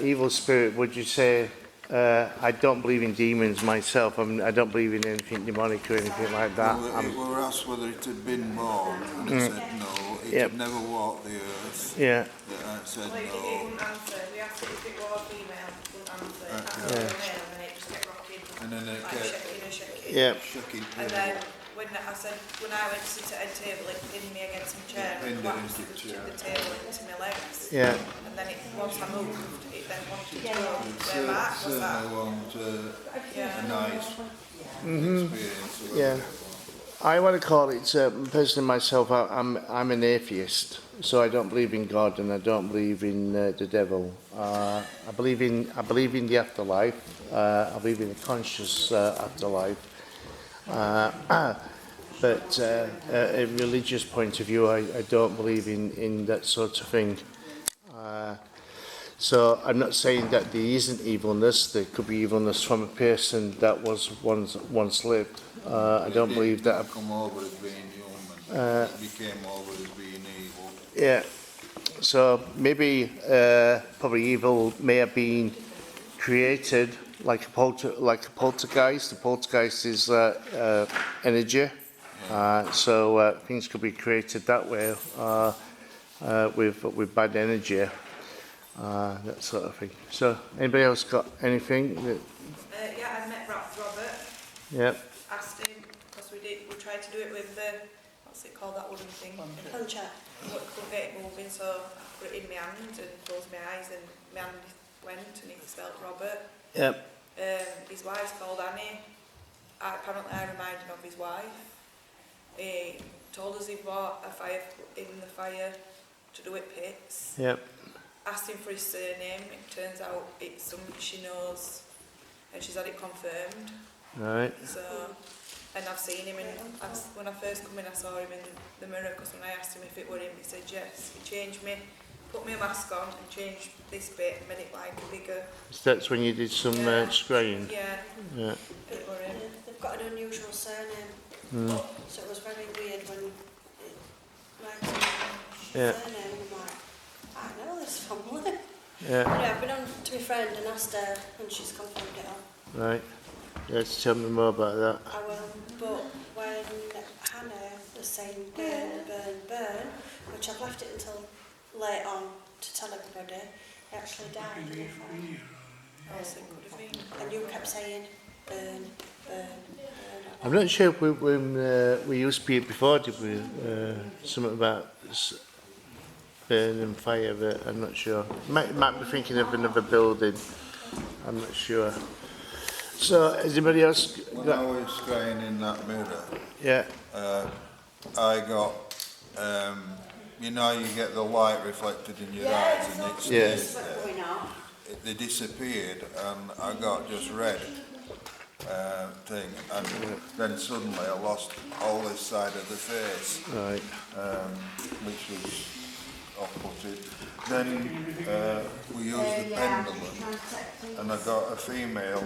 D: evil spirit, would you say, I don't believe in demons myself, I don't believe in anything demonic or anything like that?
C: We were asked whether it had been born, and it said no. It had never walked the earth.
D: Yeah.
C: It said
K: Well, it
C: no.
K: wouldn't answer. We asked it if it was female, it wouldn't answer. After it was male, and then it just kept rocking.
C: And then it
K: like
C: kept
K: shaking and shaking.
D: Yeah.
C: shaking.
K: And then when I said, when I went to sit at a table, it pinned me against my chair and collapsed the table into my legs.
D: Yeah.
K: And then once I moved, it then wanted to go. Where Mark was that?
C: Certainly want a nice experience. Or
D: Yeah. I want to call it, personally myself, I'm an atheist, so I don't believe in God and I don't believe in the devil. I believe in the afterlife. I believe in a conscious afterlife. But a religious point of view, I don't believe in that sort of thing. So I'm not saying that there isn't evilness. There could be evilness from a person that was once lived. I don't believe that.
C: It come over as being human. It became over as being evil.
D: Yeah. So maybe probably evil may have been created like a poltergeist. The poltergeist is energy. So things could be created that way with bad energy. That sort of thing. So, anybody else got anything?
K: Yeah, I met Robert.
D: Yeah.
K: Asked him, because we tried to do it with the, what's it called, that wooden thing?
A: Puncher.
K: But couldn't get it moving, so I put it in my hand and closed my eyes, and my hand went and he spelled Robert.
D: Yep.
K: His wife's called Annie. Apparently I reminded him of his wife. He told us he bought a fire in the fire to do it pits.
D: Yep.
K: Asked him for his surname. It turns out it's somebody she knows, and she's had it confirmed.
D: Right.
K: So, and I've seen him, and when I first come in, I saw him in the mirror, because when I asked him if it were him, he said yes. He changed me, put me a mask on, and changed this bit, made it like a bigger.
D: So that's when you did some spraying.
K: Yeah.
D: Yeah.
K: It were him.
A: They've got an unusual surname, so it was very weird when it writes surname, and I'm like, I know this family.
D: Yeah.
A: Anyway, I've been on to my friend and asked her, and she's confirmed it all.
D: Right. Let's tell me more about that.
A: I will, but when Hannah was saying burn, burn, burn, which I've left it until late on to tell everybody, it actually died. didn't it?
K: Else it could have been.
A: And you kept saying burn, burn, burn.
D: I'm not sure if we used to speak before, did we? Something about burn and fire, but I'm not sure. Might be thinking of another building. I'm not sure. So, has anybody else
C: When I was scrying in that mirror,
D: yeah.
C: I got, you know, you get the light reflected in your eyes and it stays there. They disappeared and I got just red thing, and then suddenly I lost all this side of the face,
D: Right.
C: which was off-putted. Then we used the pendulum, and I got a female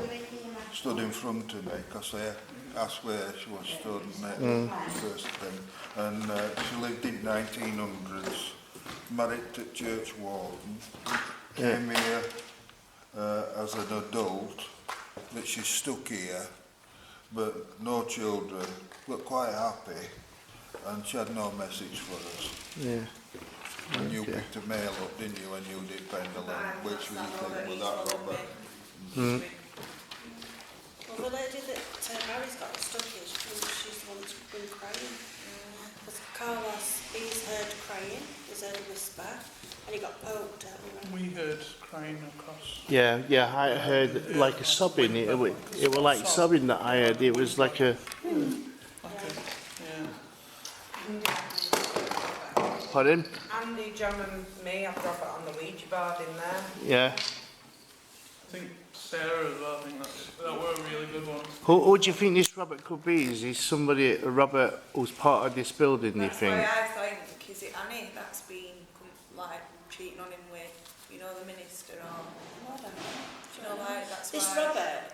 C: stood in front of me, because I asked where she was stood, and first thing, and she lived in 1900s, married to Church Warden, came here as an adult, but she's stuck here, but no children, but quite happy, and she had no message for us.
D: Yeah.
C: And you picked a male up, didn't you, when you did pendulum, which we think was that Robert.
A: Well, the lady that Barry's got stuck in, she's the one that's been crying. Because Carlos, he's heard crying, he's heard a whisper, and he got poked out.
J: We heard crying across.
D: Yeah, I heard like a sobbing. It was like sobbing that I heard. It was like a. Pardon?
K: Andy, John and me, I've got it on the Ouija board in there.
D: Yeah.
J: I think Sarah as well, I think that were a really good one.
D: Who do you think this Robert could be? Is he somebody, a Robert, who's part of this building, do you think?
K: That's why I think, is it Annie that's been like cheating on him with, you know, the minister or... that's
A: This
K: why.
A: Robert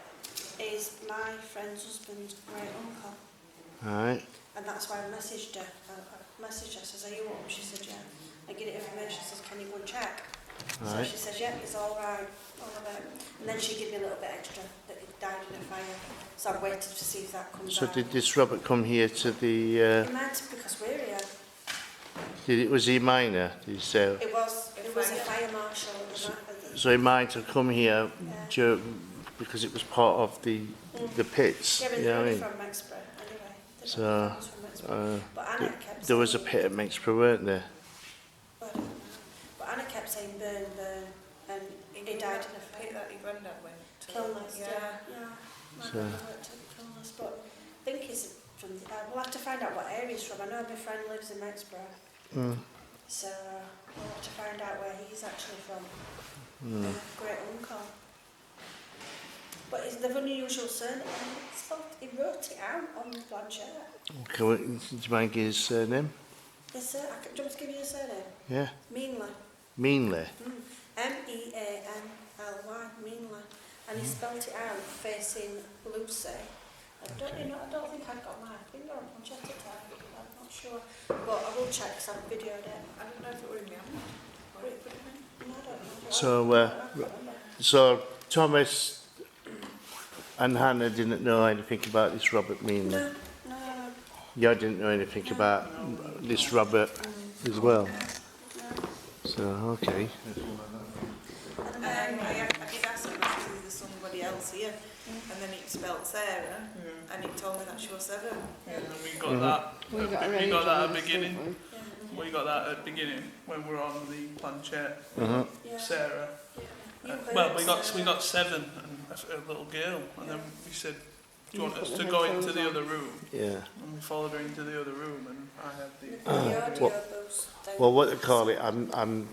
A: is my friend's husband's great uncle,
D: Right.
A: and that's why I messaged her. I messaged her, says, are you up? She said, yeah. I get it information, says, can you go and check? So
D: Right.
A: she says, yeah, it's all right, all of it. And then she gave me a little bit extra, that he died in a fire. So I waited to see if that comes
D: So
A: out.
D: did this Robert come here to the?
A: It might, because we're here.
D: Was he minor? Did you say?
A: It was a fire marshal.
D: So he might have come here
A: Yeah.
D: because it was part of the pits.
A: Yeah, but
D: You
A: they're
D: know what I
A: only
D: mean?
A: from Mexborough anyway. They're
D: So,
A: not from Mexborough. But Anna kept
D: There was a
A: saying-
D: pit at Mexborough, weren't there?
A: I don't know. But Anna kept saying burn, burn, and he died in a
K: Pit
A: fire.
K: that your granddad went to.
A: Kilness,
K: Yeah.
A: yeah. My
D: So-
A: brother worked at Kilness, but I think he's from, we'll have to find out what area he's from. I know my friend lives in Mexborough,
D: Mm.
A: so we'll have to find out where he's actually from.
D: Mm.
A: Great uncle. But it's the unusual surname. He wrote it out on the planchette.
D: Okay, well, do you mind giving his surname?
A: Yes, sir. Do you want me to give you a surname?
D: Yeah.
A: Meanly.
D: Meanly.
A: M-E-A-N-L-Y. Meanly. And he spelt it out facing Lucy. I don't think I've got my finger on planchette at the time. I'm not sure. But I will check because I've videoed it.
K: I don't know if it were in my hand. Or it put it in.
A: No, I don't know.
D: So,
A: I can't remember.
D: So Thomas and Hannah didn't know anything about this Robert Meanly.
A: No.
D: You didn't know anything about this Robert as well. So, okay.
K: I did ask him if there's somebody else here, and then it spelled Sarah, and it told me that she was 7.
J: Yeah, and we got that.
E: We got
J: We got that at the
E: arrangements,
J: beginning.
E: didn't
J: We got that at the beginning when we were on the planchette.
A: Yeah.
J: Sarah.
A: You
J: Well,
A: heard
J: we got
A: Sarah.
J: 7 and a little girl, and then we said, "Do you want
E: You
J: us
E: put
J: to
E: the
J: go into
E: headphones
J: the
E: on.
J: other room?"
D: Yeah.
J: And we followed her into the other room, and I had the.
A: The audio boost.
D: Well, what they call it, I'm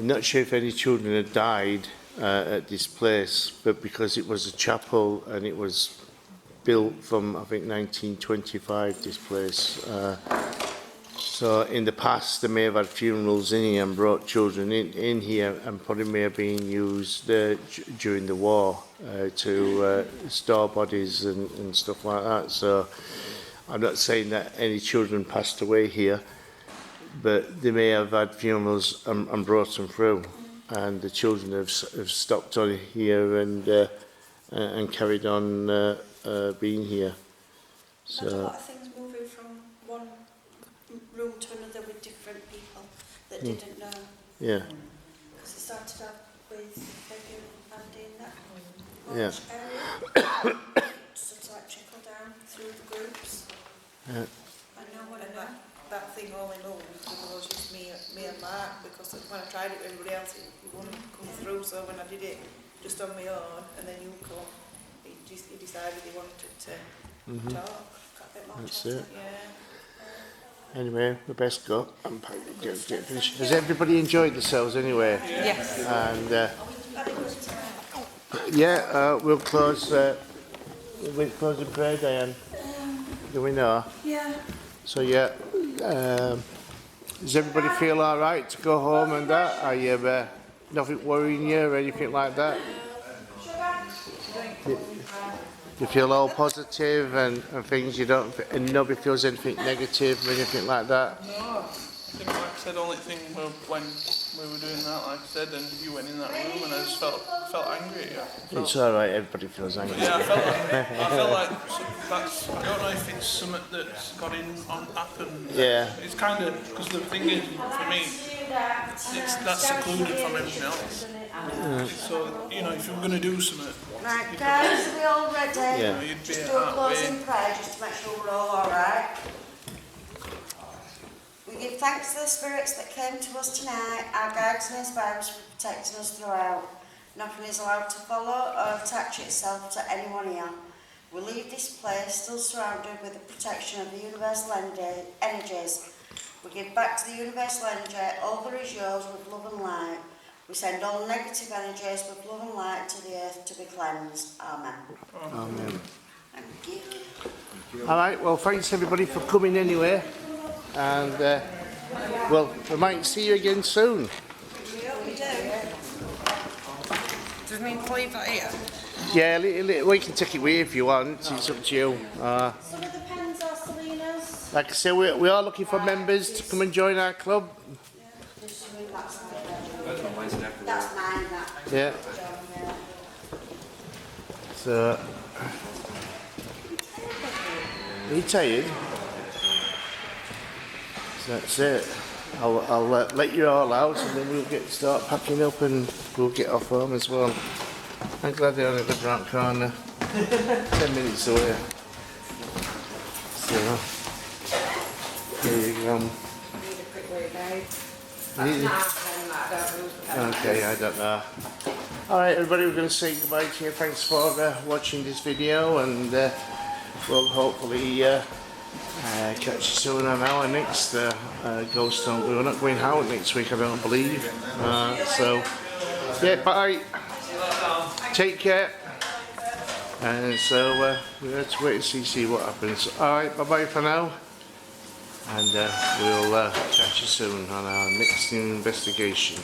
D: not sure if any children had died at this place, but because it was a chapel and it was built from, I think, 1925, this place. So in the past, they may have had funerals in here and brought children in here, and probably may have been used during the war to store bodies and stuff like that. So I'm not saying that any children passed away here, but they may have had funerals and brought them through, and the children have stopped on here and carried on being here.
A: There's a
D: So
A: lot of things moving from one room to another with different people that didn't know.
D: yeah,
A: Because it started off with Peggy and Andy in that
D: Yeah.
A: large area. Sort of like trickle down through the groups.
D: yeah.
K: I know when that thing all in all, it was just me and Mark, because when I tried it with everybody else, it wouldn't come through. So when I did it just on my own, and then you come, he decided he wanted to talk.
A: Got a bit more
D: That's
A: chatty.
D: it.
K: Yeah.
D: Anyway, the best go. Get finished. Has everybody enjoyed themselves anyway?
E: Yes.
D: And
A: Had a good time.
D: yeah, we'll close. We'll close the prayer, Diane. Do we know?
A: Yeah.
D: So yeah, does everybody feel all right to go home and that? Are you nothing worrying you or anything like that? You feel all positive and things. You don't, and nobody feels anything negative or anything like that.
J: No, I think, like I said, the only thing when we were doing that, like I said, and you went in that room, and I just felt angry at you.
D: It's all right. Everybody feels angry.
J: Yeah, I felt like that's. I don't know if it's something that's got in on happened.
D: Yeah.
J: It's kind of because the thing is for me, that's secluded from everything else. So you know, if you're going to do something,
B: Right, guys, are we all ready?
D: Yeah.
J: you'd be
B: Just
J: at
B: do a
J: that
B: closing
J: way.
B: prayer just to make sure we're all alright. We give thanks to the spirits that came to us tonight, our guides and inspirers for protecting us throughout. Nothing is allowed to follow or attach itself to anyone here. We leave this place still surrounded with the protection of the universal energies. We give back to the universal energy all that is yours with love and light. We send all negative energies with love and light to the earth to be cleansed. Amen.
D: Amen.
B: Thank you.
D: All right. Well, thanks everybody for coming anyway, and well, we might see you again soon.
A: We hope we do.
K: Does it mean to leave that here?
D: Yeah, we can take it with you if you want. It's up to you.
A: Some of the pens are Selena's.
D: Like I say, we are looking for members to come and join our club.
B: Just ring that side there. That's mine, that.
D: Yeah. So, are you tired? So that's it. I'll let you all out and then we'll start packing up and we'll get off home as well. I'm glad they're only the round corner. 10 minutes away. So, there you go.
K: Need a quick wait now.
D: Need- Okay, I don't know. Alright everybody, we're going to say goodbye to you. Thanks for watching this video and we'll hopefully catch you soon on our next Ghost Hunt. We're not going out next week, I don't believe. So, yeah, bye. Take care. And so we have to wait and see what happens. Alright, bye bye for now. And we'll catch you soon on our next investigation.